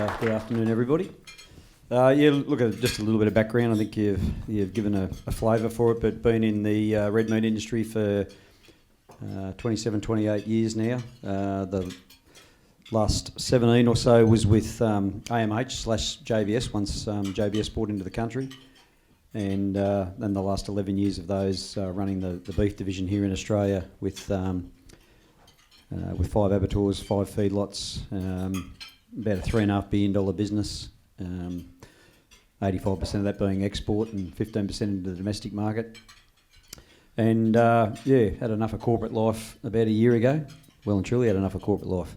Good afternoon, everybody. Look at just a little bit of background. I think you've given a flavour for it, but been in the red meat industry for 27, 28 years now. The last 17 or so was with AMH/JBS once JBS brought into the country, and then the last 11 years of those running the beef division here in Australia with 5 abattoirs, 5 feedlots, about a $3.5 billion business. 85% of that being export and 15% into the domestic market. And had enough of corporate life about a year ago. Well and truly had enough of corporate life.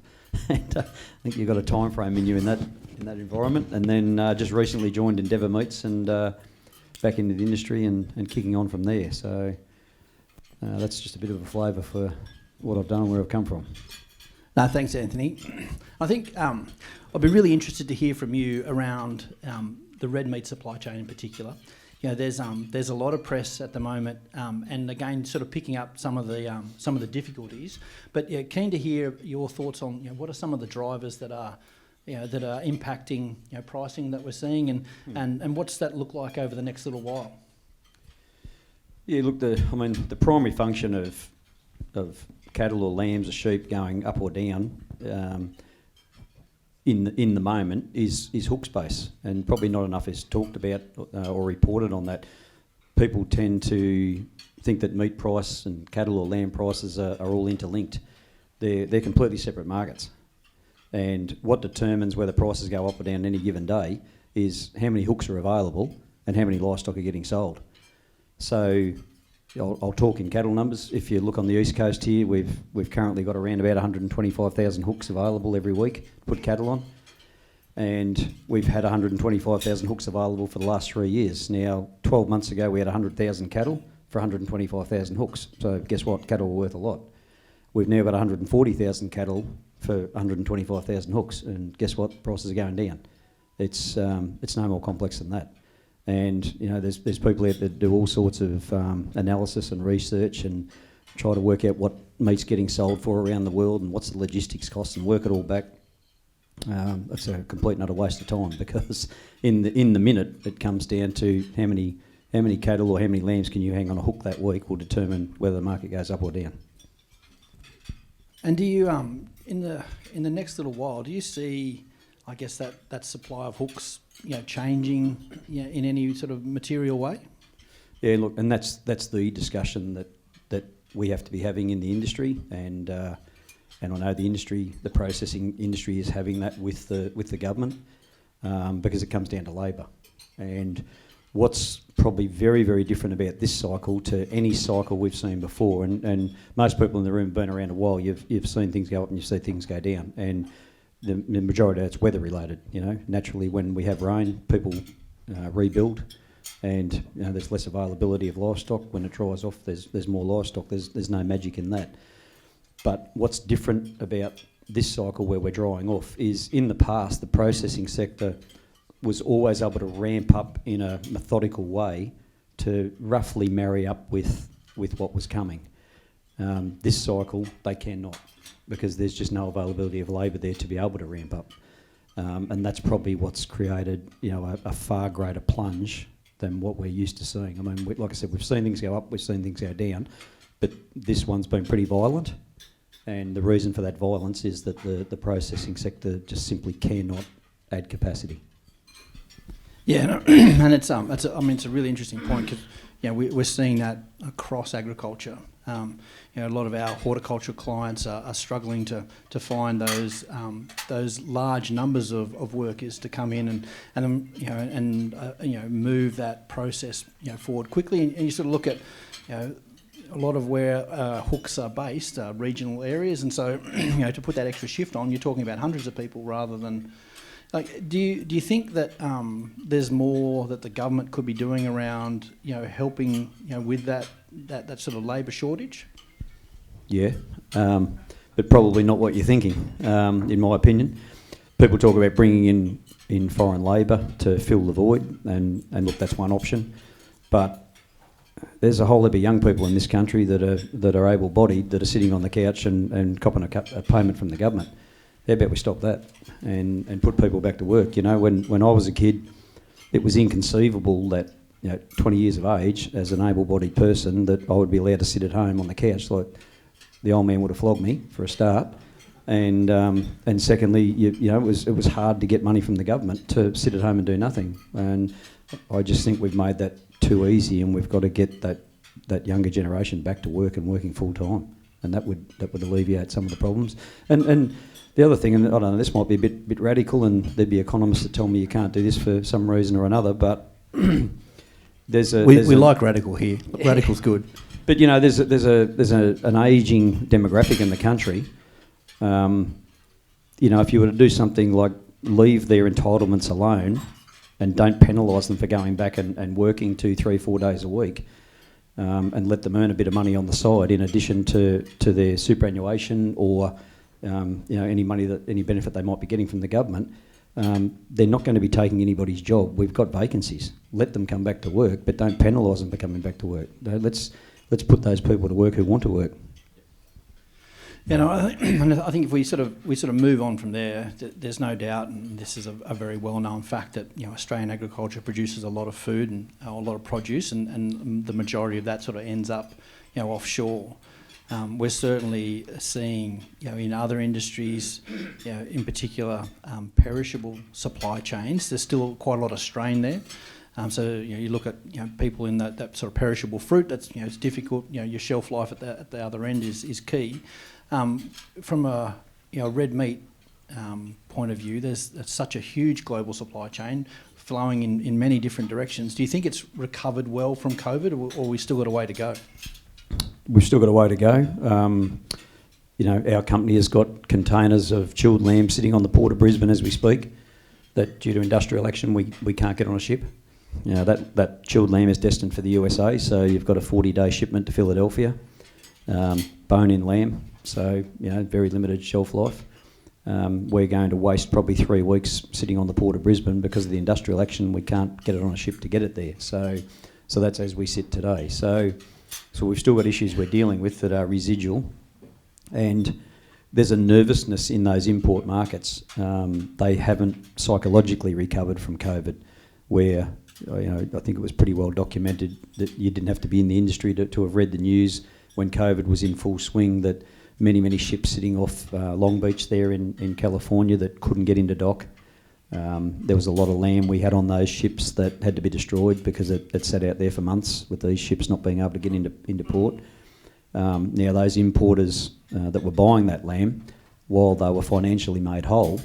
And I think you've got a time frame in you in that environment. And then just recently joined Endeavour Meats and back into the industry and kicking on from there. So that's just a bit of a flavour for what I've done and where I've come from. No, thanks, Anthony. I think I'd be really interested to hear from you around the red meat supply chain in particular. You know, there's a lot of press at the moment, and again, sort of picking up some of the difficulties. But yeah, keen to hear your thoughts on what are some of the drivers that are impacting pricing that we're seeing, and what's that look like over the next little while? Yeah, look, the primary function of cattle or lambs or sheep going up or down in the moment is hook space, and probably not enough is talked about or reported on that. People tend to think that meat price and cattle or lamb prices are all interlinked. They're completely separate markets, and what determines whether prices go up or down any given day is how many hooks are available and how many livestock are getting sold. So I'll talk in cattle numbers. If you look on the east coast here, we've currently got around about 125,000 hooks available every week to put cattle on, and we've had 125,000 hooks available for the last 3 years. Now, 12 months ago, we had 100,000 cattle for 125,000 hooks. So guess what? Cattle are worth a lot. We've now got 140,000 cattle for 125,000 hooks, and guess what? Prices are going down. It's no more complex than that. And there's people out there that do all sorts of analysis and research and try to work out what meat's getting sold for around the world and what's the logistics cost and work it all back. It's a complete and utter waste of time, because in the minute it comes down to how many cattle or how many lambs can you hang on a hook that week will determine whether the market goes up or down. And do you in the next little while, do you see, I guess, that supply of hooks changing in any sort of material way? Yeah, look, and that's the discussion that we have to be having in the industry, and I know the processing industry is having that with the government, because it comes down to labour. And what's probably very, very different about this cycle to any cycle we've seen before, and most people in the room have been around a while, you've seen things go up and you've seen things go down, and the majority of it's weather related. Naturally, when we have rain, people rebuild, and there's less availability of livestock. When it dries off, there's more livestock. There's no magic in that. But what's different about this cycle where we're drying off is, in the past, the processing sector was always able to ramp up in a methodical way to roughly marry up with what was coming. This cycle, they cannot, because there's just no availability of labour there to be able to ramp up. And that's probably what's created a far greater plunge than what we're used to seeing. I mean, like I said, we've seen things go up, we've seen things go down, but this one's been pretty violent. And the reason for that violence is that the processing sector just simply cannot add capacity. Yeah, and it's a really interesting point, because we're seeing that across agriculture. A lot of our horticultural clients are struggling to find those large numbers of workers to come in and move that process forward quickly. And you sort of look at a lot of where hooks are based, regional areas, and so to put that extra shift on, you're talking about hundreds of people rather than. Do you think that there's more that the government could be doing around helping with that sort of labour shortage? Yeah, but probably not what you're thinking, in my opinion. People talk about bringing in foreign labour to fill the void, and look, that's one option. But there's a whole heap of young people in this country that are able-bodied, that are sitting on the couch and copping a payment from the government. How about we stop that and put people back to work? You know, when I was a kid, it was inconceivable that, 20 years of age, as an able-bodied person, that I would be allowed to sit at home on the couch. Like, the old man would have flogged me for a start, and secondly, it was hard to get money from the government to sit at home and do nothing. And I just think we've made that too easy, and we've got to get that younger generation back to work and working full time, and that would alleviate some of the problems. And the other thing, and I don't know, this might be a bit radical, and there'd be economists that tell me you can't do this for some reason or another, but we like radical here. Radical's good. But there's an ageing demographic in the country. If you were to do something like leave their entitlements alone and don't penalise them for going back and working 2, 3, 4 days a week, and let them earn a bit of money on the side in addition to their superannuation or any benefit they might be getting from the government, they're not going to be taking anybody's job. We've got vacancies. Let them come back to work, but don't penalise them for coming back to work. Let's put those people to work who want to work. I think if we sort of move on from there, there's no doubt, and this is a very well-known fact, that Australian agriculture produces a lot of food and a lot of produce, and the majority of that sort of ends up offshore. We're certainly seeing in other industries, in particular perishable supply chains, there's still quite a lot of strain there. So you look at people in that sort of perishable fruit. That's it's difficult. Your shelf life at the other end is key. From a red meat point of view, there's such a huge global supply chain flowing in many different directions. Do you think it's recovered well from COVID, or we still got a way to go? We've still got a way to go. Our company has got containers of chilled lamb sitting on the port of Brisbane as we speak, that due to industrial action we can't get on a ship. That chilled lamb is destined for the USA, so you've got a 40-day shipment to Philadelphia. Bone-in lamb, so very limited shelf life. We're going to waste probably 3 weeks sitting on the port of Brisbane because of the industrial action. We can't get it on a ship to get it there. So that's as we sit today. So we've still got issues we're dealing with that are residual, and there's a nervousness in those import markets. They haven't psychologically recovered from COVID, where I think it was pretty well documented that you didn't have to be in the industry to have read the news when COVID was in full swing, that many ships sitting off Long Beach there in California that couldn't get into dock. There was a lot of lamb we had on those ships that had to be destroyed because it sat out there for months with these ships not being able to get into port. Now those importers that were buying that lamb, while they were financially made whole,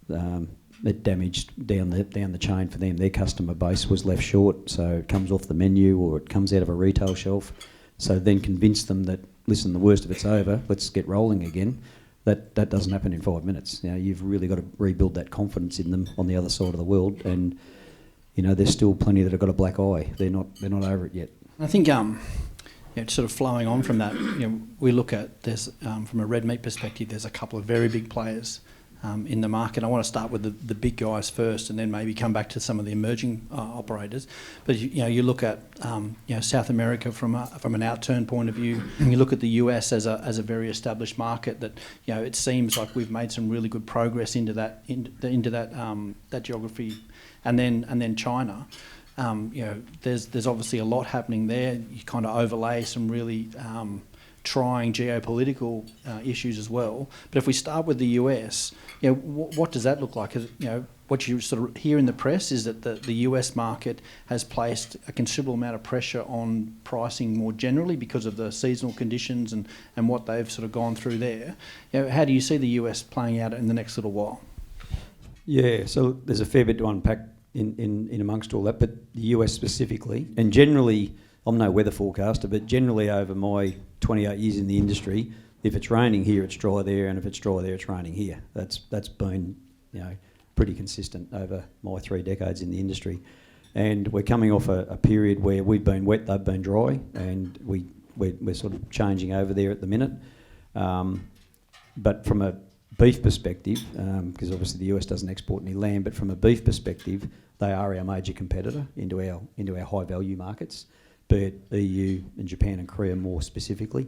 it damaged down the chain for them. Their customer base was left short, so it comes off the menu or it comes out of a retail shelf. So then convince them that, listen, the worst of it's over, let's get rolling again. That doesn't happen in 5 minutes. You've really got to rebuild that confidence in them on the other side of the world, and there's still plenty that have got a black eye. They're not over it yet. I think sort of flowing on from that, we look at there's from a red meat perspective, there's a couple of very big players in the market. I want to start with the big guys first, and then maybe come back to some of the emerging operators. But you look at South America from an outturn point of view, and you look at the US as a very established market that it seems like we've made some really good progress into that geography, and then China. There's obviously a lot happening there. You kind of overlay some really trying geopolitical issues as well. But if we start with the US, what does that look like? What you sort of hear in the press is that the US market has placed a considerable amount of pressure on pricing more generally because of the seasonal conditions and what they've sort of gone through there. How do you see the US playing out in the next little while? Yeah, so there's a fair bit to unpack in amongst all that, but the US specifically, and generally, I'm no weather forecaster, but generally over my 28 years in the industry, if it's raining here, it's dry there, and if it's dry there, it's raining here. That's been pretty consistent over my 3 decades in the industry. And we're coming off a period where we've been wet, they've been dry, and we're sort of changing over there at the minute. But from a beef perspective, because obviously the US doesn't export any lamb, but from a beef perspective, they are our major competitor into our high value markets, be it EU and Japan and Korea more specifically.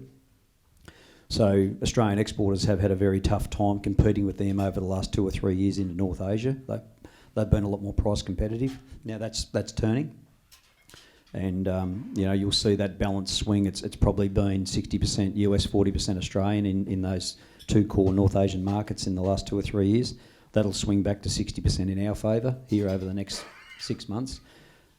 So Australian exporters have had a very tough time competing with them over the last 2 or 3 years into North Asia. They've been a lot more price competitive. Now that's turning. And you'll see that balance swing. It's probably been 60% US, 40% Australian in those two core North Asian markets in the last 2 or 3 years. That'll swing back to 60% in our favour here over the next 6 months.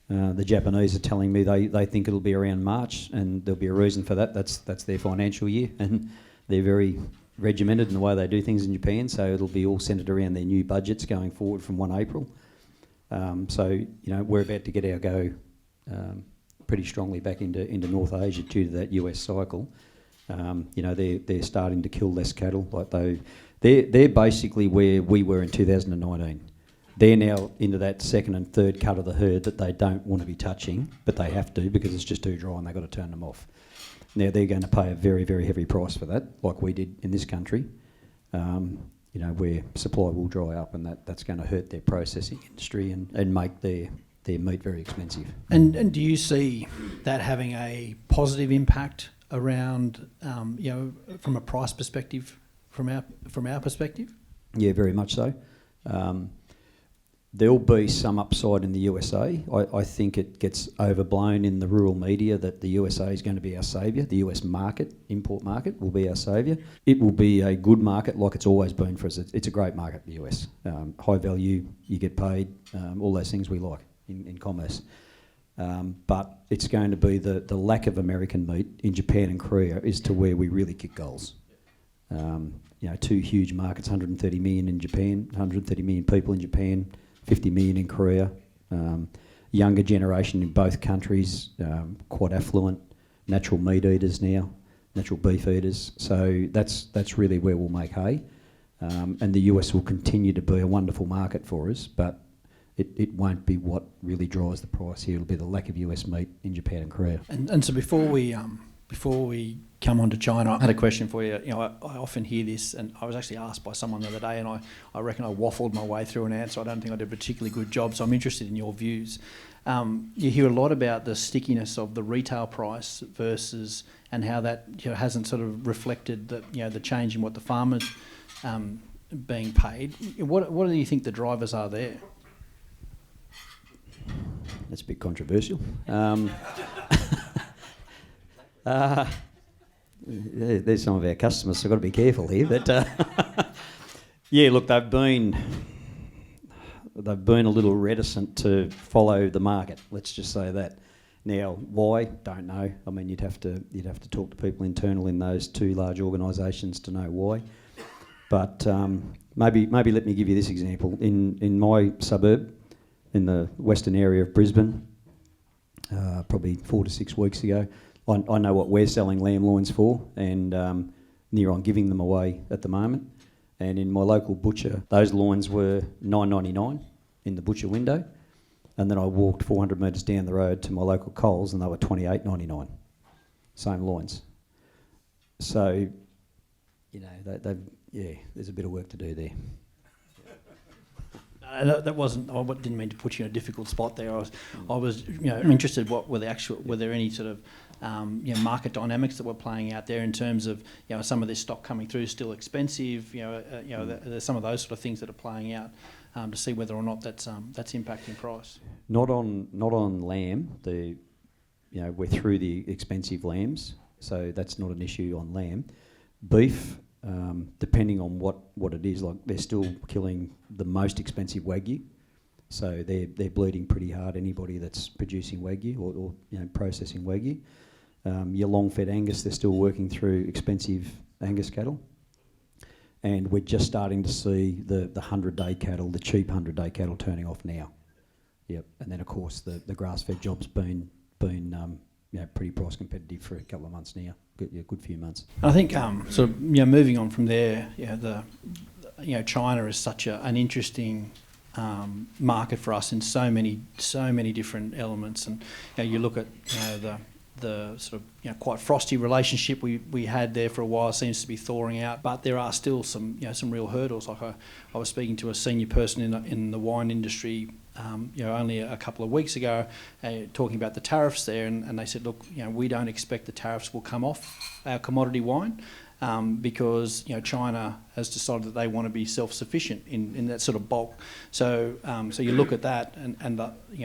The Japanese are telling me they think it'll be around March, and there'll be a reason for that. That's their financial year, and they're very regimented in the way they do things in Japan. So it'll be all centred around their new budgets going forward from 1 April. We're about to get our go pretty strongly back into North Asia due to that US cycle. They're starting to kill less cattle. They're basically where we were in 2019. They're now into that second and third cut of the herd that they don't want to be touching, but they have to because it's just too dry and they've got to turn them off. Now they're going to pay a very, very heavy price for that, like we did in this country, where supply will dry up, and that's going to hurt their processing industry and make their meat very expensive. And do you see that having a positive impact around, from a price perspective, from our perspective? Yeah, very much so. There'll be some upside in the USA. I think it gets overblown in the rural media that the USA is going to be our saviour. The US market, import market, will be our saviour. It will be a good market like it's always been for us. It's a great market, the US. High value, you get paid, all those things we like in commerce. But it's going to be the lack of American meat in Japan and Korea is to where we really kick goals. Two huge markets, 130 million in Japan, 130 million people in Japan, 50 million in Korea. Younger generation in both countries, quite affluent, natural meat eaters now, natural beef eaters. So that's really where we'll make hay. And the US will continue to be a wonderful market for us, but it won't be what really drives the price here. It'll be the lack of US meat in Japan and Korea. And so before we come on to China, I had a question for you. I often hear this, and I was actually asked by someone the other day, and I reckon I waffled my way through an answer. I don't think I did a particularly good job, so I'm interested in your views. You hear a lot about the stickiness of the retail price versus, and how that hasn't sort of reflected the change in what the farmers being paid. What do you think the drivers are there? That's a bit controversial. There's some of our customers, so I've got to be careful here. But yeah, look, they've been a little reticent to follow the market. Let's just say that. Now, why? Don't know. I mean, you'd have to talk to people internal in those two large organisations to know why. But maybe let me give you this example. In my suburb, in the western area of Brisbane, probably 4 to 6 weeks ago, I know what we're selling lamb loins for, and near on giving them away at the moment. And in my local butcher, those loins were $9.99 in the butcher window, and then I walked 400 metres down the road to my local Coles, and they were $28.99. Same loins. So, there's a bit of work to do there. That wasn't. I didn't mean to put you in a difficult spot there. I was interested. Were there any sort of market dynamics that were playing out there in terms of some of this stock coming through is still expensive. There's some of those sort of things that are playing out to see whether or not that's impacting price. Not on lamb. We're through the expensive lambs, so that's not an issue on lamb. Beef. Depending on what it is, like they're still killing the most expensive Wagyu, so they're bleeding pretty hard. Anybody that's producing Wagyu or processing Wagyu, your long-fed Angus, they're still working through expensive Angus cattle, and we're just starting to see the 100-day cattle, the cheap 100-day cattle, turning off now. Yep, and then of course the grass-fed job's been pretty price competitive for a couple of months now. Good few months. I think moving on from there, China is such an interesting market for us in so many different elements, and you look at the sort of quite frosty relationship we had there for a while seems to be thawing out, but there are still some real hurdles. Like I was speaking to a senior person in the wine industry only a couple of weeks ago, talking about the tariffs there, and they said, look, we don't expect the tariffs will come off our commodity wine. because China has decided that they want to be self-sufficient in that sort of bulk. So so you look at that, and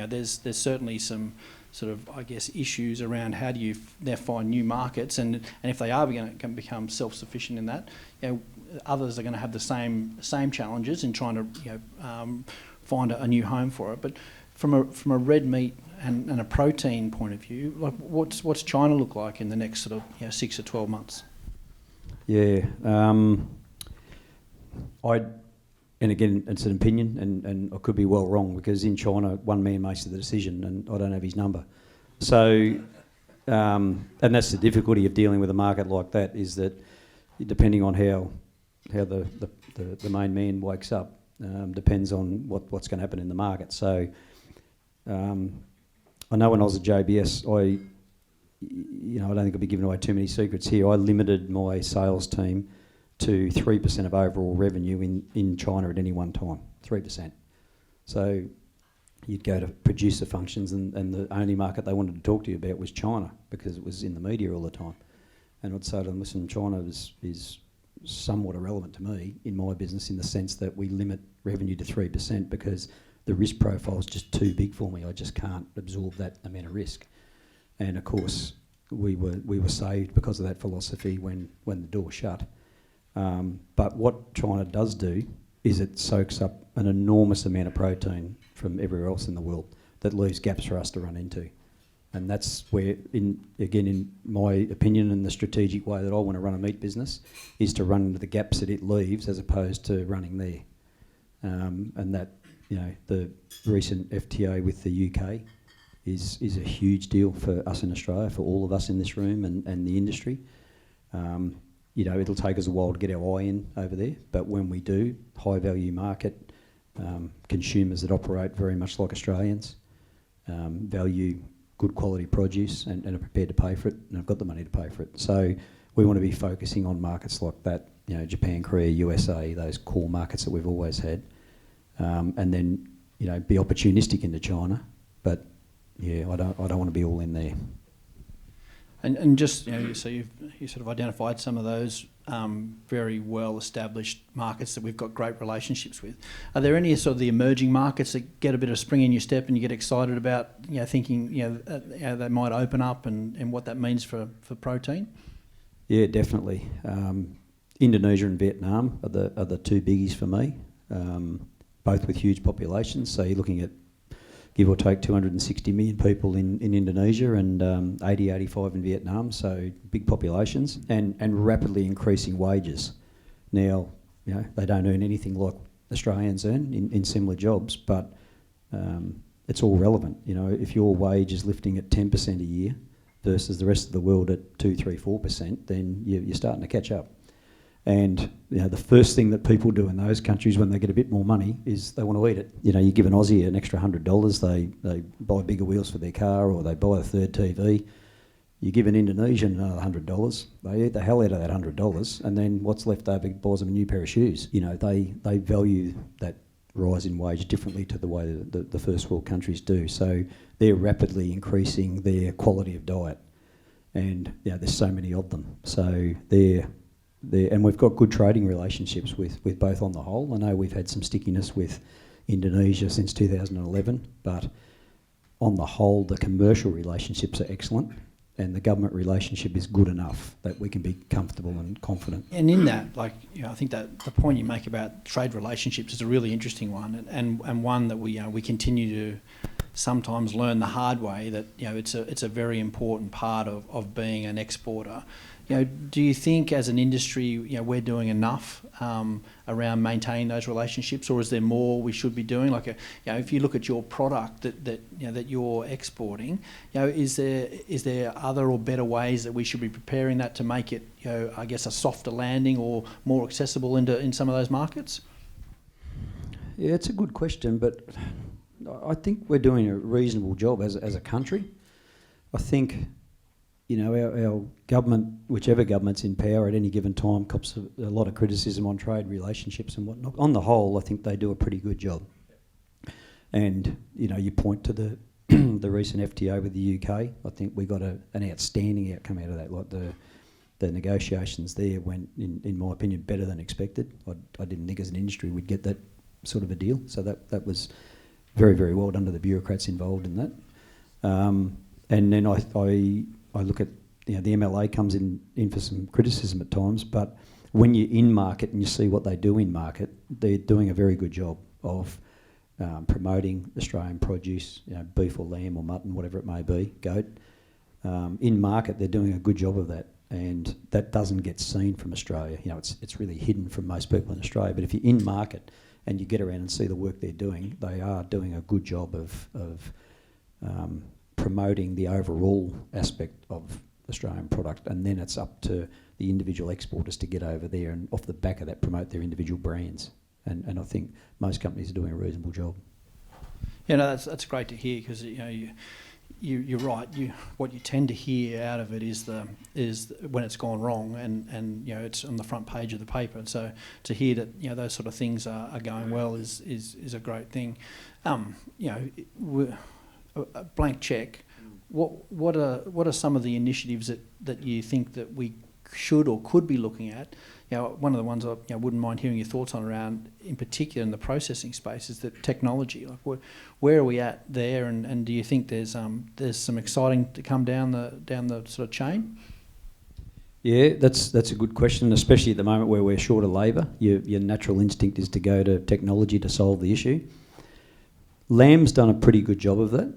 there's certainly some sort of, I guess, issues around how do you now find new markets, and if they are going to become self-sufficient in that, others are going to have the same challenges in trying to find a new home for it. But from a red meat and a protein point of view, like what's China look like in the next sort of 6 to 12 months? Yeah, and again, it's an opinion, and I could be well wrong, because in China, one man makes the decision, and I don't have his number. So, and that's the difficulty of dealing with a market like that, is that depending on how the main man wakes up, depends on what's going to happen in the market. So, I know when I was at JBS, I don't think I'll be giving away too many secrets here. I limited my sales team to 3% of overall revenue in China at any one time, 3%. So you'd go to producer functions, and the only market they wanted to talk to you about was China, because it was in the media all the time. And I'd say to them, listen, China is somewhat irrelevant to me in my business, in the sense that we limit revenue to 3% because the risk profile is just too big for me. I just can't absorb that amount of risk. And of course, we were saved because of that philosophy when the door shut. But what China does do is it soaks up an enormous amount of protein from everywhere else in the world that leaves gaps for us to run into. And that's where, in my opinion, and the strategic way that I want to run a meat business, is to run into the gaps that it leaves as opposed to running there. And that, the recent FTA with the UK is a huge deal for us in Australia, for all of us in this room and the industry. It'll take us a while to get our eye in over there, but when we do, high value market, consumers that operate very much like Australians, value good quality produce and are prepared to pay for it, and have got the money to pay for it. So we want to be focusing on markets like that, Japan, Korea, USA, those core markets that we've always had, and then be opportunistic into China. But yeah, I don't want to be all in there. And just so you sort of identified some of those very well established markets that we've got great relationships with. Are there any sort of the emerging markets that get a bit of spring in your step and you get excited about thinking they might open up and what that means for protein? Yeah, definitely. Indonesia and Vietnam are the two biggies for me, both with huge populations. So you're looking at, give or take, 260 million people in Indonesia and 85 in Vietnam, so big populations and rapidly increasing wages. Now, they don't earn anything like Australians earn in similar jobs, but it's all relevant. If your wage is lifting at 10% a year versus the rest of the world at 2, 3, 4%, then you're starting to catch up. And the first thing that people do in those countries when they get a bit more money is they want to eat it. You give an Aussie an extra $100, they buy bigger wheels for their car, or they buy a third TV. You give an Indonesian another $100, they eat the hell out of that $100, and then what's left over buys them a new pair of shoes. They value that rise in wage differently to the way the first world countries do. So they're rapidly increasing their quality of diet, and there's so many of them. So and we've got good trading relationships with both on the whole. I know we've had some stickiness with Indonesia since 2011, but on the whole, the commercial relationships are excellent, and the government relationship is good enough that we can be comfortable and confident. And in that, I think that the point you make about trade relationships is a really interesting one, and one that we continue to sometimes learn the hard way, that it's a very important part of being an exporter. Do you think as an industry, we're doing enough around maintaining those relationships, or is there more we should be doing? If you look at your product that you're exporting, is there other or better ways that we should be preparing that to make it, I guess, a softer landing or more accessible in some of those markets? Yeah, it's a good question, but I think we're doing a reasonable job as a country. I think our government, whichever government's in power at any given time, cops a lot of criticism on trade relationships and whatnot. On the whole, I think they do a pretty good job. And, you point to the the recent FTA with the UK. I think we got an outstanding outcome out of that. Like the negotiations there went, in my opinion, better than expected. I didn't think as an industry we'd get that sort of a deal. So that was very, very well done to the bureaucrats involved in that. And then I look at, the MLA comes in for some criticism at times, but when you're in market and you see what they do in market, they're doing a very good job of promoting Australian produce, beef or lamb or mutton, whatever it may be, goat. In market, they're doing a good job of that, and that doesn't get seen from Australia. It's really hidden from most people in Australia. But if you're in market and you get around and see the work they're doing, they are doing a good job of promoting the overall aspect of Australian product, and then it's up to the individual exporters to get over there and off the back of that promote their individual brands. And I think most companies are doing a reasonable job. Yeah, no, that's great to hear, because you're right. What you tend to hear out of it is when it's gone wrong, and it's on the front page of the paper. So to hear that those sort of things are going well is a great thing. A blank check. What are some of the initiatives that you think that we should or could be looking at? One of the ones I wouldn't mind hearing your thoughts on around, in particular in the processing space, is that technology. Like, where are we at there, and do you think there's some exciting to come down the sort of chain? Yeah, that's a good question, especially at the moment where we're short of labour. Your natural instinct is to go to technology to solve the issue. Lamb's done a pretty good job of that.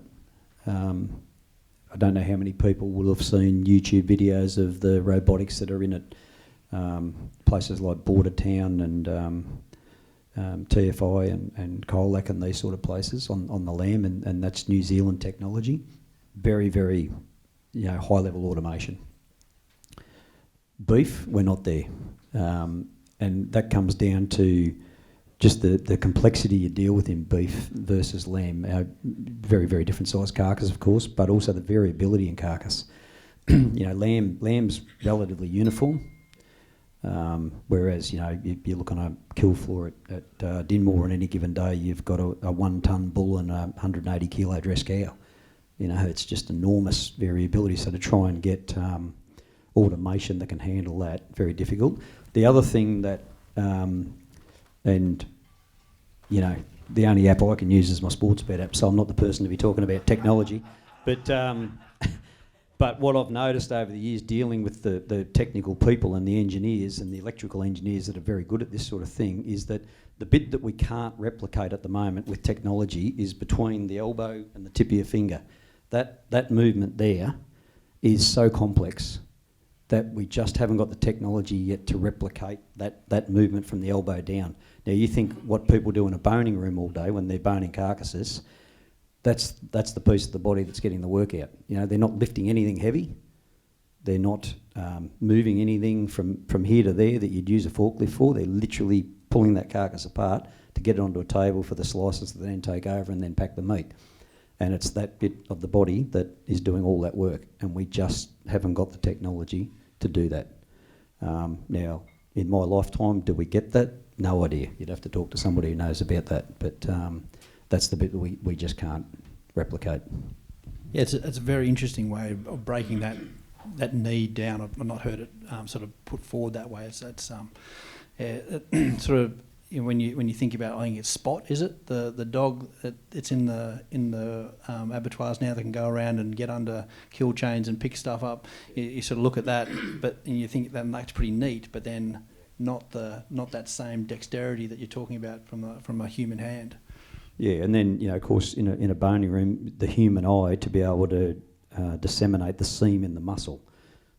I don't know how many people will have seen YouTube videos of the robotics that are in it. Places like Bordertown and TFI and Colac and these sort of places on the lamb, and that's New Zealand technology. Very, very high level automation. Beef, we're not there. And that comes down to just the complexity you deal with in beef versus lamb. Very, very different size carcass, of course, but also the variability in carcass. Lamb's relatively uniform, whereas you look on a kill floor at Dinmore on any given day, you've got a 1 tonne bull and a 180 kilo dress cow. It's just enormous variability. So to try and get automation that can handle that, very difficult. The other thing that the only app I can use is my Sportsbet app, so I'm not the person to be talking about technology. But what I've noticed over the years dealing with the technical people and the engineers and the electrical engineers that are very good at this sort of thing is that the bit that we can't replicate at the moment with technology is between the elbow and the tip of your finger. That movement there is so complex that we just haven't got the technology yet to replicate that movement from the elbow down. Now, you think what people do in a boning room all day when they're boning carcasses, that's the piece of the body that's getting the work out. They're not lifting anything heavy. They're not moving anything from here to there that you'd use a forklift for. They're literally pulling that carcass apart to get it onto a table for the slices to then take over and then pack the meat. And it's that bit of the body that is doing all that work, and we just haven't got the technology to do that. Now, in my lifetime, do we get that? No idea. You'd have to talk to somebody who knows about that, but that's the bit that we just can't replicate. Yeah, it's a very interesting way of breaking that need down. I've not heard it sort of put forward that way. It's sort of when you think about, I think it's Spot, is it the dog it's in the abattoirs now that can go around and get under kill chains and pick stuff up. You sort of look at that, and you think that's pretty neat, but then not that same dexterity that you're talking about from a human hand. Yeah, and then of course in a boning room, the human eye to be able to disseminate the seam in the muscle,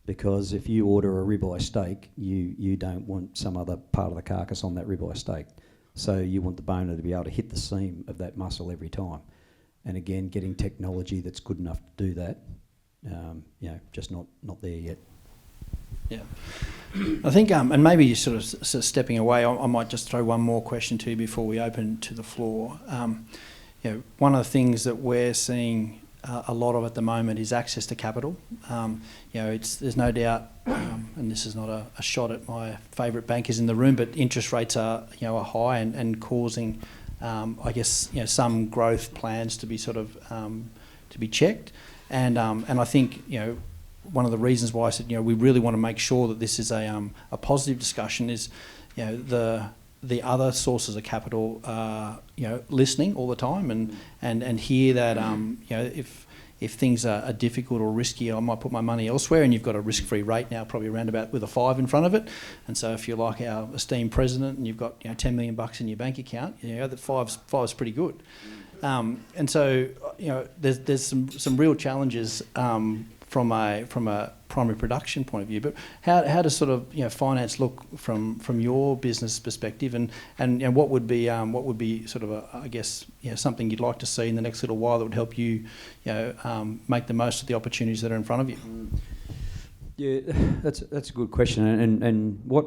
because if you order a ribeye steak, you don't want some other part of the carcass on that ribeye steak, so you want the boner to be able to hit the seam of that muscle every time. And again, getting technology that's good enough to do that, just not there yet. Yeah, I think, and maybe you're sort of stepping away, I might just throw one more question to you before we open to the floor. One of the things that we're seeing a lot of at the moment is access to capital. There's no doubt, and this is not a shot at my favourite bankers in the room, but interest rates are high and causing, some growth plans to be sort of to be checked, and I think one of the reasons why I said, we really want to make sure that this is a positive discussion is, the other sources of capital are, listening all the time and hear that, if things are difficult or risky, I might put my money elsewhere, and you've got a risk-free rate now, probably around about with a 5 in front of it. And so if you're like our esteemed president and you've got $10 million in your bank account, that five's pretty good. And so there's some real challenges from a primary production point of view. But how does sort of finance look from your business perspective, and what would be sort of something you'd like to see in the next little while that would help you make the most of the opportunities that are in front of you? Yeah, that's a good question, and what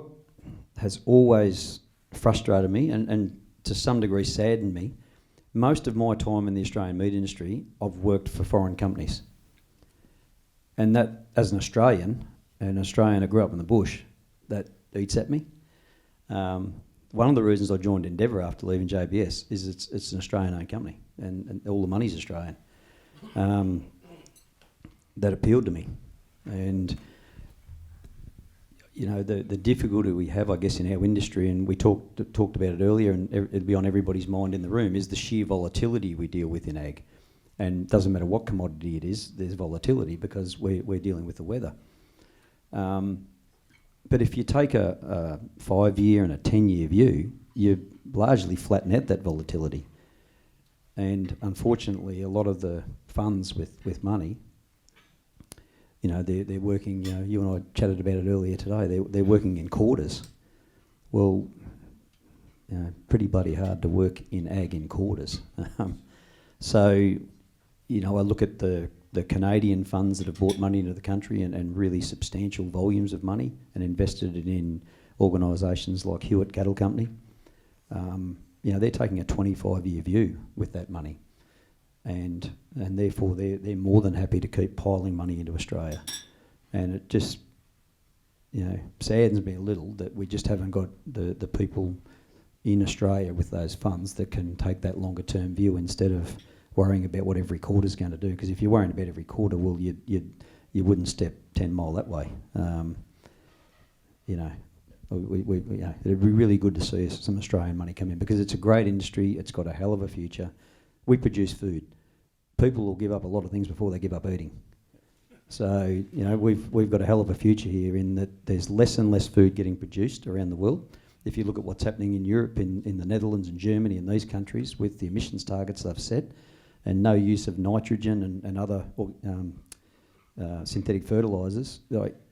has always frustrated me and to some degree saddened me, most of my time in the Australian meat industry, I've worked for foreign companies. And that, as an Australian who grew up in the bush, that eats at me. One of the reasons I joined Endeavour after leaving JBS is it's an Australian-owned company, and all the money's Australian. That appealed to me. And, the difficulty we have, I guess, in our industry, and we talked about it earlier, and it'd be on everybody's mind in the room, is the sheer volatility we deal with in ag. And it doesn't matter what commodity it is, there's volatility because we're dealing with the weather. But if you take a 5-year and a 10-year view, you largely flatten out that volatility. And unfortunately, a lot of the funds with money, they're working, you and I chatted about it earlier today, they're working in quarters. Well, pretty bloody hard to work in ag in quarters. So, I look at the Canadian funds that have brought money into the country and really substantial volumes of money and invested it in organisations like Hewitt Cattle Company. They're taking a 25-year view with that money, and therefore they're more than happy to keep piling money into Australia. And it just, saddens me a little that we just haven't got the people in Australia with those funds that can take that longer term view instead of worrying about what every quarter's going to do. Because if you're worrying about every quarter, well, you wouldn't step 10 mile that way. It'd be really good to see some Australian money come in because it's a great industry. It's got a hell of a future. We produce food. People will give up a lot of things before they give up eating. So we've got a hell of a future here in that there's less and less food getting produced around the world. If you look at what's happening in Europe, in the Netherlands and Germany and these countries with the emissions targets they've set, and no use of nitrogen and other synthetic fertilisers,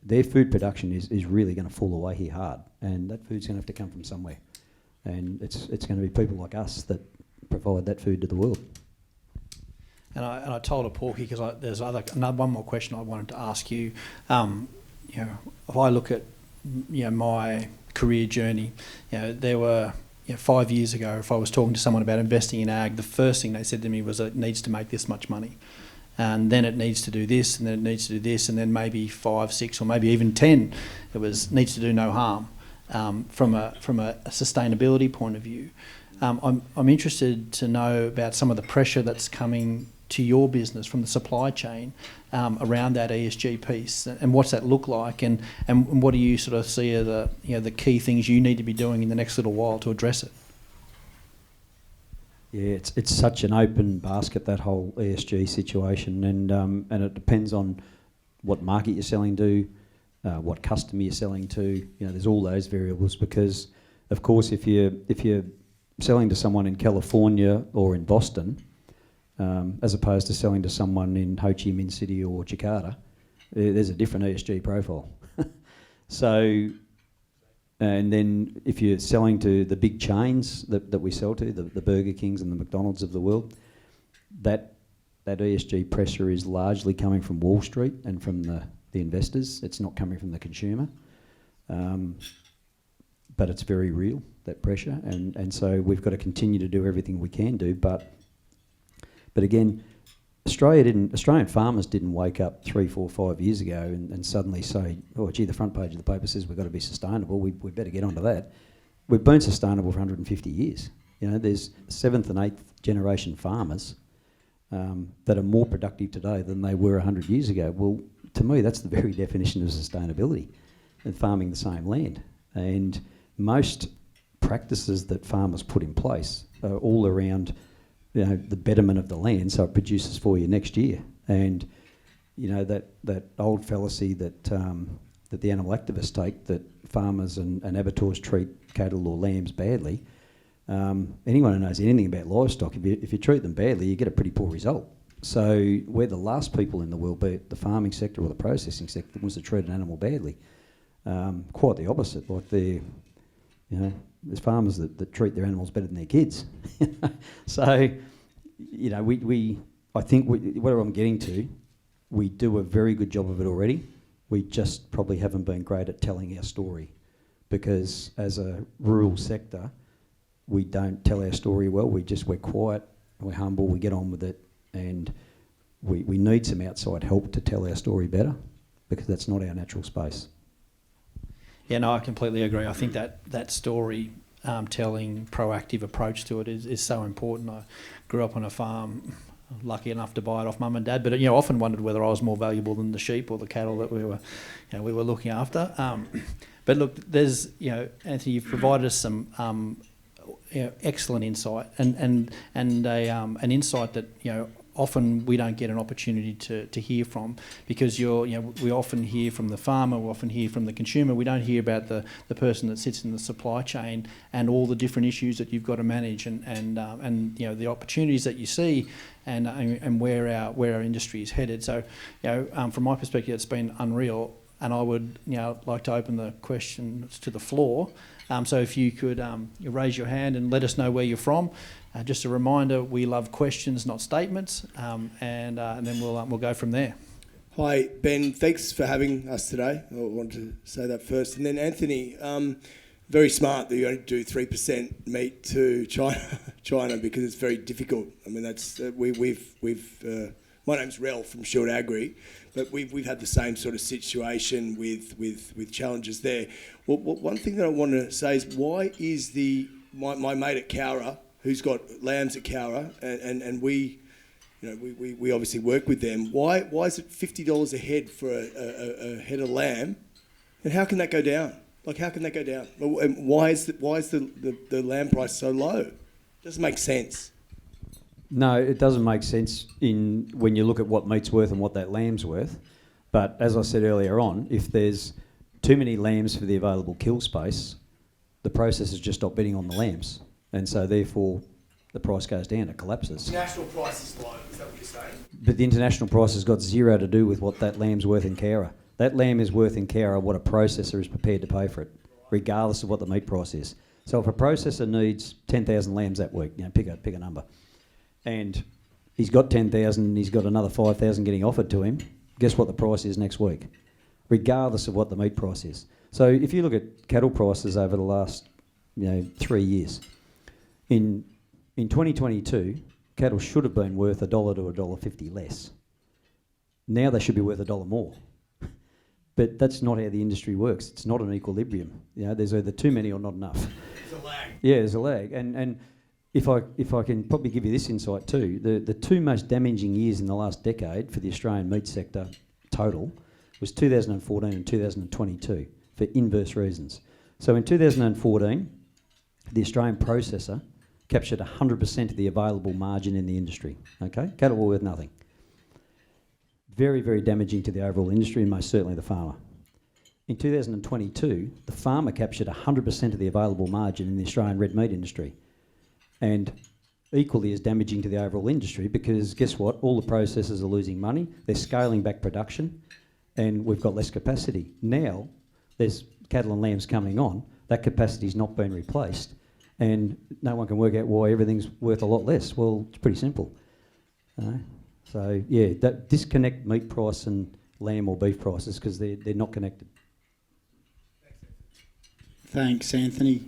their food production is really going to fall away here hard, and that food's going to have to come from somewhere, and it's going to be people like us that provide that food to the world. And I told a Porky because there's one more question I wanted to ask you. If I look at my career journey, there were 5 years ago, if I was talking to someone about investing in ag, the first thing they said to me was it needs to make this much money, and then it needs to do this, and then it needs to do this, and then maybe 5, 6, or maybe even 10. It needs to do no harm from a sustainability point of view. I'm interested to know about some of the pressure that's coming to your business from the supply chain around that ESG piece, and what's that look like, and what do you sort of see are the key things you need to be doing in the next little while to address it? Yeah, it's such an open basket, that whole ESG situation, and it depends on what market you're selling to, what customer you're selling to. There's all those variables because, of course, if you're selling to someone in California or in Boston, as opposed to selling to someone in Ho Chi Minh City or Jakarta, there's a different ESG profile. So, and then if you're selling to the big chains that we sell to, the Burger Kings and the McDonald's of the world, that ESG pressure is largely coming from Wall Street and from the investors. It's not coming from the consumer. But it's very real, that pressure, and so we've got to continue to do everything we can do, but again, Australian farmers didn't wake up 3, 4, 5 years ago and suddenly say, oh gee, the front page of the paper says we've got to be sustainable, we better get onto that. We've been sustainable for 150 years. There's 7th and 8th generation farmers that are more productive today than they were 100 years ago. Well, to me, that's the very definition of sustainability, and farming the same land. And most practices that farmers put in place are all around, you know, the betterment of the land, so it produces for you next year. And you know, that old fallacy that that the animal activists take, that farmers and abattoirs treat cattle or lambs badly. Anyone who knows anything about livestock, if you treat them badly, you get a pretty poor result. So we're the last people in the world, be it the farming sector or the processing sector, that wants to treat an animal badly. Quite the opposite. Like there's farmers that treat their animals better than their kids. So, you know, I think what I'm getting to, we do a very good job of it already. We just probably haven't been great at telling our story, because as a rural sector, we don't tell our story well. We're quiet, we're humble, we get on with it, and we need some outside help to tell our story better, because that's not our natural space. Yeah, no, I completely agree. I think that story telling, proactive approach to it is so important. I grew up on a farm, lucky enough to buy it off mum and dad, but often wondered whether I was more valuable than the sheep or the cattle that we were looking after. But look, there's Anthony, you've provided us some excellent insight and an insight that often we don't get an opportunity to hear from, because we often hear from the farmer, we often hear from the consumer. We don't hear about the person that sits in the supply chain and all the different issues that you've got to manage, and the opportunities that you see, and where our industry is headed. So from my perspective, it's been unreal, and I would like to open the questions to the floor. So if you could raise your hand and let us know where you're from. Just a reminder, we love questions, not statements, and then we'll go from there. Hi, Ben. Thanks for having us today. I wanted to say that first. And then Anthony, very smart that you only do 3% meat to China, because it's very difficult. I mean, that's my name's Rel from Shield Agri, but we've had the same sort of situation with challenges there. Well, one thing that I want to say is, why is my mate at Cowra, who's got lambs at Cowra, and we obviously work with them. Why is it $50 a head for a head of lamb, and how can that go down? Like, how can that go down? And why is the lamb price so low? It doesn't make sense. No, it doesn't make sense when you look at what meat's worth and what that lamb's worth. But as I said earlier on, if there's too many lambs for the available kill space, the processors just stop bidding on the lambs. And so therefore the price goes down, it collapses. The national price is low, is that what you're saying? But the international price has got zero to do with what that lamb's worth in Cowra. That lamb is worth in Cowra what a processor is prepared to pay for it, regardless of what the meat price is. So if a processor needs 10,000 lambs that week, pick a number, and he's got 10,000 and he's got another 5,000 getting offered to him, guess what the price is next week, regardless of what the meat price is. So if you look at cattle prices over the last 3 years, in 2022, cattle should have been worth $1 to $1.50 less. Now they should be worth $1 more. But that's not how the industry works. It's not an equilibrium. There's either too many or not enough. There's a lag. Yeah, there's a lag. And if I can probably give you this insight too, the two most damaging years in the last decade for the Australian meat sector total was 2014 and 2022 for inverse reasons. So in 2014, the Australian processor captured 100% of the available margin in the industry. Okay, cattle were worth nothing. Very, very damaging to the overall industry, and most certainly the farmer. In 2022, the farmer captured 100% of the available margin in the Australian red meat industry, and equally as damaging to the overall industry, because guess what? All the processors are losing money. They're scaling back production, and we've got less capacity. Now there's cattle and lambs coming on. That capacity's not been replaced. And no one can work out why everything's worth a lot less. Well, it's pretty simple. So, yeah, that disconnect meat price and lamb or beef prices, because they're not connected. Thanks, Anthony.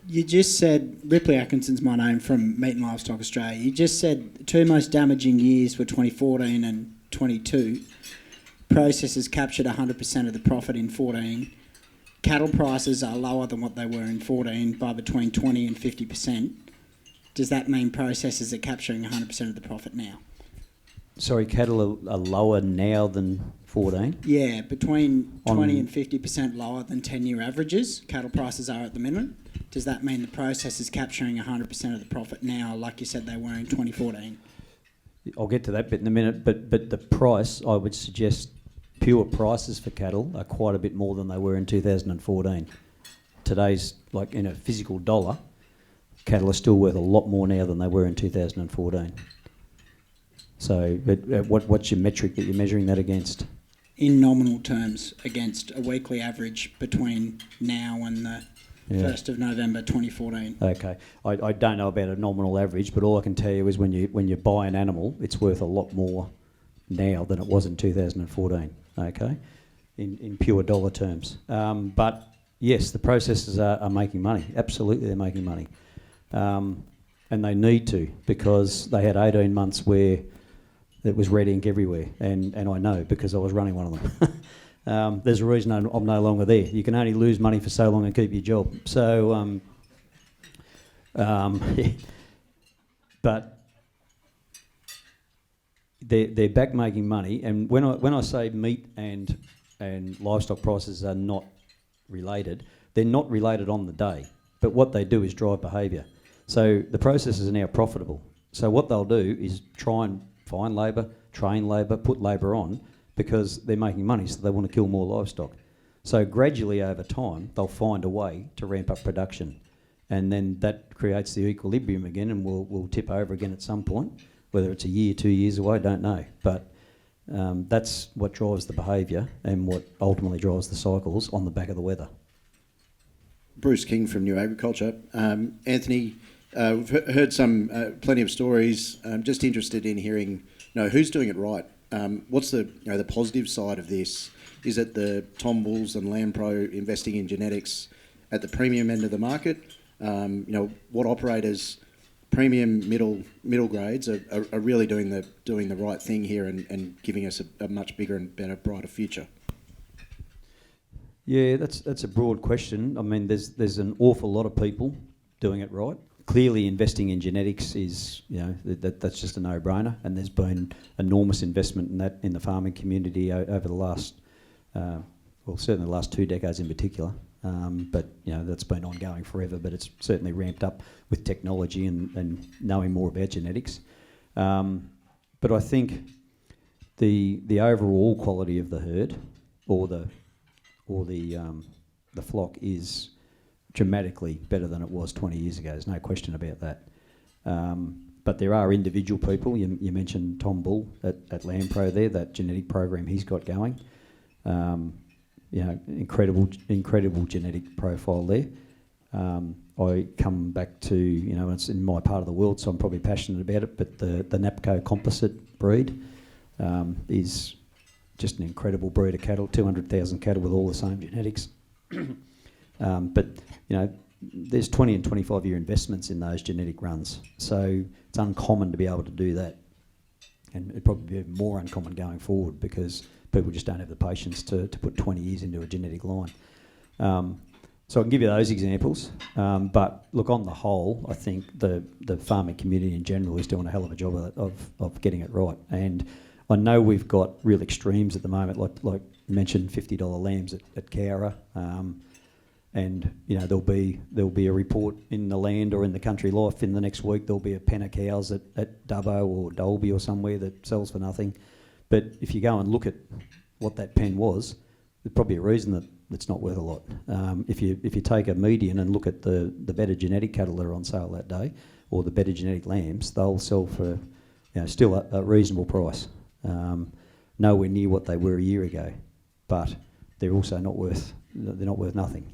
You just said, Ripley Atkinson's my name from Meat and Livestock Australia. You just said the two most damaging years were 2014 and 22. Processors captured 100% of the profit in 14. Cattle prices are lower than what they were in 14 by between 20 and 50%. Does that mean processors are capturing 100% of the profit now? Sorry, cattle are lower now than 14. Yeah, between On- 20 and 50% lower than 10-year averages, cattle prices are at the minute. Does that mean the process is capturing 100% of the profit now, like you said they were in 2014? I'll get to that bit in a minute, but the price, I would suggest pure prices for cattle are quite a bit more than they were in 2014. Today's, like in a physical dollar, cattle are still worth a lot more now than they were in 2014. So what's your metric that you're measuring that against? In nominal terms, against a weekly average between now and the 1st of November 2014. Okay, I don't know about a nominal average, but all I can tell you is when you buy an animal, it's worth a lot more now than it was in 2014. Okay, in pure dollar terms. But yes, the processors are making money. Absolutely, they're making money, and they need to, because they had 18 months where it was red ink everywhere, and I know because I was running one of them. There's a reason I'm no longer there. You can only lose money for so long and keep your job. So, but they're back making money. And when I say meat and livestock prices are not related, they're not related on the day. But what they do is drive behaviour. So the processors are now profitable. So what they'll do is try and find labour, train labour, put labour on, because they're making money, so they want to kill more livestock. So gradually over time, they'll find a way to ramp up production. And then that creates the equilibrium again, and we'll tip over again at some point. Whether it's a year, 2 years away, I don't know. But that's what drives the behaviour and what ultimately drives the cycles on the back of the weather. Bruce King from New Agriculture. Anthony, we've heard plenty of stories. I'm just interested in hearing, who's doing it right? What's the positive side of this? Is it the Tom Bulls and Lamb-Pro investing in genetics at the premium end of the market? What operators, premium middle grades, are really doing the right thing here and giving us a much bigger and better, brighter future? Yeah, that's a broad question. I mean, there's an awful lot of people doing it right. Clearly, investing in genetics is, that's just a no-brainer, and there's been enormous investment in that in the farming community over the last, certainly the last 2 decades in particular. But that's been ongoing forever. But it's certainly ramped up with technology and knowing more about genetics. But I think the overall quality of the herd or the flock is dramatically better than it was 20 years ago. There's no question about that. But there are individual people. You mentioned Tom Bull at Lamb-Pro there, that genetic program he's got going. Incredible genetic profile there. I come back to, it's in my part of the world, so I'm probably passionate about it, but the Napco composite breed is just an incredible breed of cattle, 200,000 cattle with all the same genetics. But there's 20 and 25-year investments in those genetic runs, so it's uncommon to be able to do that, and it'd probably be even more uncommon going forward because people just don't have the patience to put 20 years into a genetic line. So I can give you those examples, but look, on the whole, I think the farming community in general is doing a hell of a job of getting it right. And I know we've got real extremes at the moment, like you mentioned, $50 lambs at Cowra. And there'll be a report in the Land or in the Country Life in the next week. There'll be a pen of cows at Dubbo or Dalby or somewhere that sells for nothing. But if you go and look at what that pen was, there's probably a reason that it's not worth a lot. If you take a median and look at the better genetic cattle that are on sale that day, or the better genetic lambs, they'll sell for still a reasonable price. Nowhere near what they were a year ago, but they're also not worth. They're not worth nothing,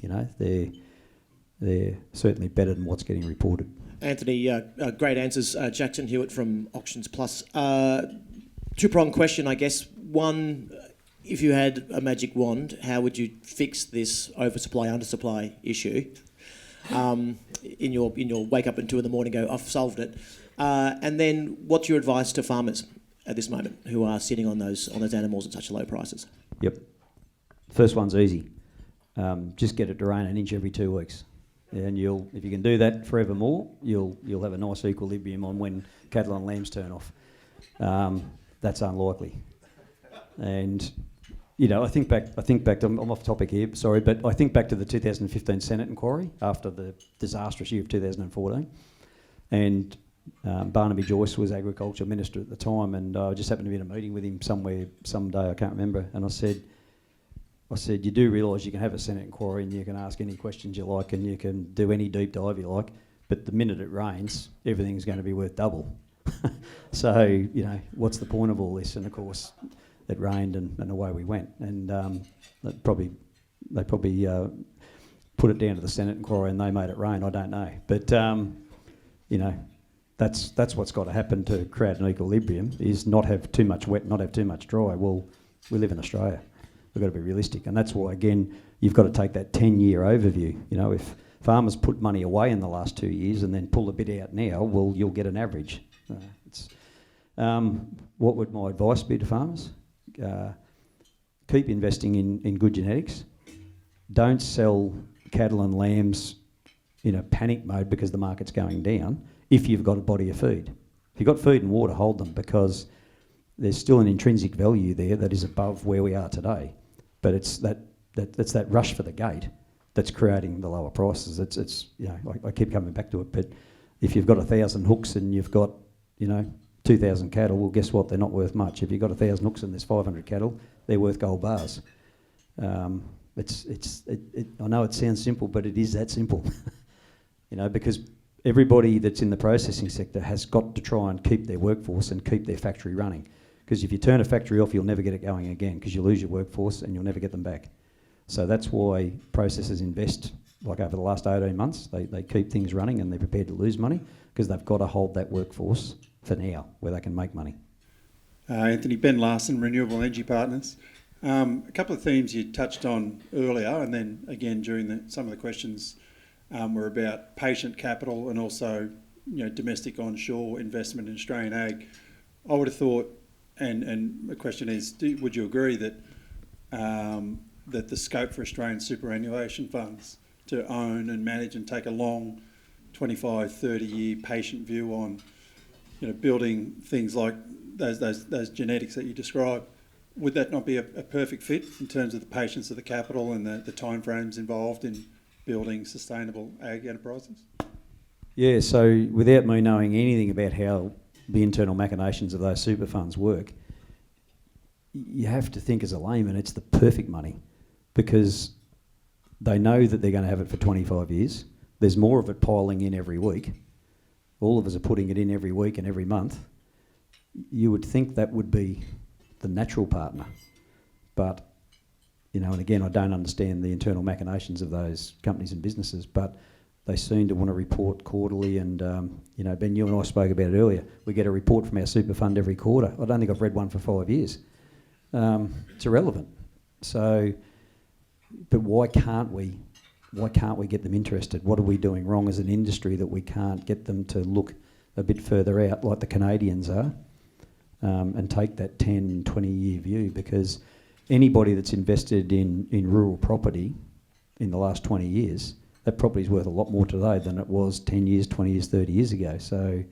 They're certainly better than what's getting reported. Anthony, great answers. Jackson Hewitt from Auctions Plus. Two-pronged question, I guess. One, if you had a magic wand, how would you fix this oversupply, undersupply issue? In your wake up at 2 a.m. and go, I've solved it. And then, what's your advice to farmers at this moment who are sitting on those animals at such low prices? Yep. First one's easy. Just get it to rain an inch every 2 weeks, and if you can do that forevermore, you'll have a nice equilibrium on when cattle and lambs turn off. that's unlikely. And I think back to, I'm off topic here, sorry, but I think back to the 2015 Senate inquiry after the disastrous year of 2014, and Barnaby Joyce was Agriculture Minister at the time, and I just happened to be in a meeting with him somewhere, someday, I can't remember, and I said, you do realise you can have a Senate inquiry and you can ask any questions you like and you can do any deep dive you like, but the minute it rains, everything's going to be worth double. So, what's the point of all this? And of course, it rained and away we went. And they probably put it down to the Senate inquiry and they made it rain. I don't know. But, that's what's got to happen to create an equilibrium, is not have too much wet, not have too much dry. Well, we live in Australia. We've got to be realistic. And that's why, again, you've got to take that 10-year overview. If farmers put money away in the last 2 years and then pull a bit out now, well, you'll get an average. What would my advice be to farmers? Keep investing in good genetics. Don't sell cattle and lambs in a panic mode because the market's going down if you've got a body of feed. If you've got food and water, hold them, because there's still an intrinsic value there that is above where we are today. But it's that rush for the gate that's creating the lower prices. I keep coming back to it, but if you've got 1,000 hooks and you've got 2,000 cattle, well, guess what? They're not worth much. If you've got 1,000 hooks and there's 500 cattle, they're worth gold bars. I know it sounds simple, but it is that simple. Because everybody that's in the processing sector has got to try and keep their workforce and keep their factory running. Because if you turn a factory off, you'll never get it going again, because you lose your workforce and you'll never get them back. So that's why processors invest, like over the last 18 months, they keep things running and they're prepared to lose money because they've got to hold that workforce for now where they can make money. Anthony, Ben Larson, Renewable Energy Partners. A couple of themes you touched on earlier, and then again during some of the questions were about patient capital and also domestic onshore investment in Australian ag. I would have thought, and the question is, would you agree that that the scope for Australian superannuation funds to own and manage and take a long 25, 30-year patient view on building things like those genetics that you described, would that not be a perfect fit in terms of the patience of the capital and the timeframes involved in building sustainable ag enterprises? Yeah, so without me knowing anything about how the internal machinations of those super funds work, you have to think as a layman it's the perfect money, because they know that they're going to have it for 25 years. There's more of it piling in every week. All of us are putting it in every week and every month. You would think that would be the natural partner. But, and again, I don't understand the internal machinations of those companies and businesses, but they seem to want to report quarterly. And, Ben, you and I spoke about it earlier. We get a report from our super fund every quarter. I don't think I've read one for 5 years. It's irrelevant. So, but why can't we get them interested? What are we doing wrong as an industry that we can't get them to look a bit further out like the Canadians are, and take that 10, 20-year view? Because anybody that's invested in rural property in the last 20 years, that property is worth a lot more today than it was 10 years, 20 years, 30 years ago. So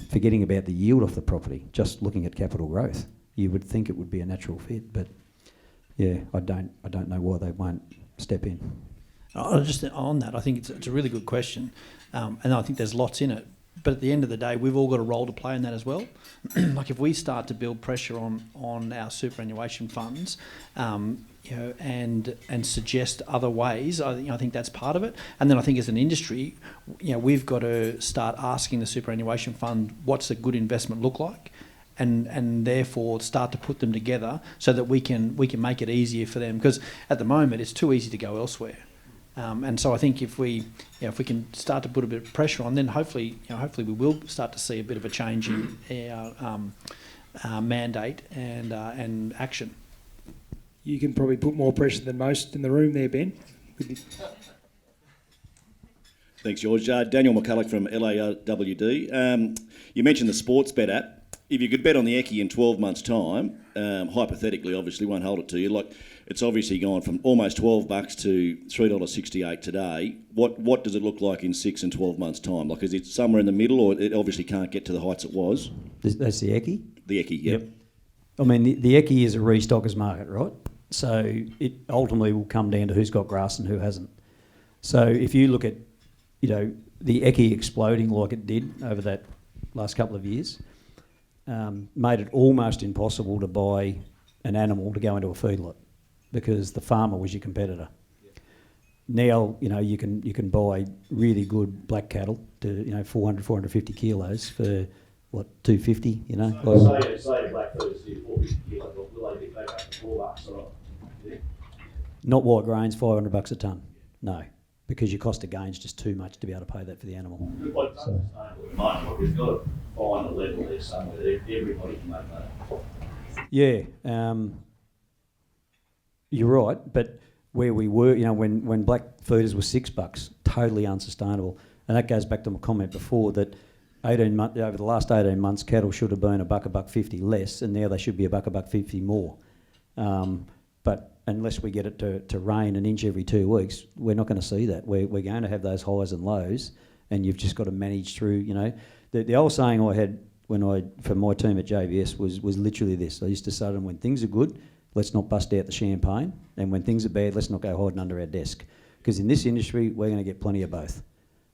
forgetting about the yield off the property, just looking at capital growth, you would think it would be a natural fit. But yeah, I don't know why they won't step in. Just on that, I think it's a really good question, and I think there's lots in it. But at the end of the day, we've all got a role to play in that as well. Like if we start to build pressure on our superannuation funds, and suggest other ways, I think that's part of it. And then I think as an industry, we've got to start asking the superannuation fund, what's a good investment look like? And therefore start to put them together so that we can make it easier for them. Because at the moment, it's too easy to go elsewhere. And so I think if we can start to put a bit of pressure on, then hopefully we will start to see a bit of a change in our mandate and action. You can probably put more pressure than most in the room there, Ben. Thanks, George. Daniel McCulloch from LAWD. You mentioned the sports bet app. If you could bet on the Eckie in 12 months' time, hypothetically, obviously, won't hold it to you. Like, it's obviously gone from almost $12 to $3.68 today. What does it look like in 6 and 12 months' time? Like, is it somewhere in the middle, or it obviously can't get to the heights it was? That's the Eckie? The ECI, yep. I mean, the ECI is a restockers market, right? So it ultimately will come down to who's got grass and who hasn't. So if you look at, the ECI exploding like it did over that last couple of years, made it almost impossible to buy an animal to go into a feedlot because the farmer was your competitor. Now, you can buy really good black cattle to, 400, 450 kilos for, what, 250, Say a black feeder's do 450 kilos, will they be back up to $4 or not? Yeah. Not white grains, $500 a tonne. No, because your cost of gain's just too much to be able to pay that for the animal. Well, it's unsustainable at the moment. We've got to find a level there somewhere that everybody can make money. Yeah, you're right, but where we were, when black feeders were $6, totally unsustainable. And that goes back to my comment before that over the last 18 months, cattle should have been $1.50 less, and now they should be $1.50 more. But unless we get it to rain an inch every 2 weeks, we're not going to see that. We're going to have those highs and lows, and you've just got to manage through. The old saying I had for my team at JBS was literally this. I used to say to them, when things are good, let's not bust out the champagne, and when things are bad, let's not go hiding under our desk. Because in this industry, we're going to get plenty of both.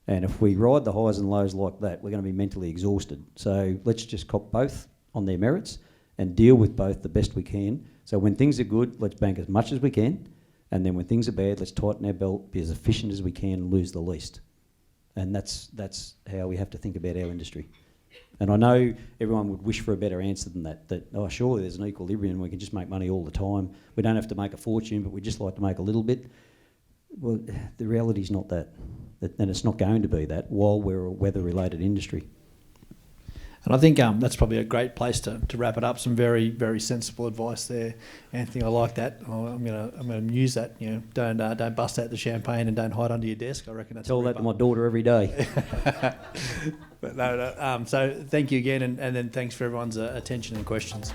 And if we ride the highs and lows like that, we're going to be mentally exhausted. So let's just cop both on their merits and deal with both the best we can. So when things are good, let's bank as much as we can. And then when things are bad, let's tighten our belt, be as efficient as we can, and lose the least. And that's how we have to think about our industry. And I know everyone would wish for a better answer than that, surely there's an equilibrium, we can just make money all the time. We don't have to make a fortune, but we just like to make a little bit. Well, the reality's not that. And it's not going to be that while we're a weather-related industry. And I think that's probably a great place to wrap it up. Some very, very sensible advice there, Anthony. I like that. I'm gonna use that. Don't bust out the champagne and don't hide under your desk. I reckon that's. Tell that to my daughter every day. But no. So thank you again, and then thanks for everyone's attention and questions.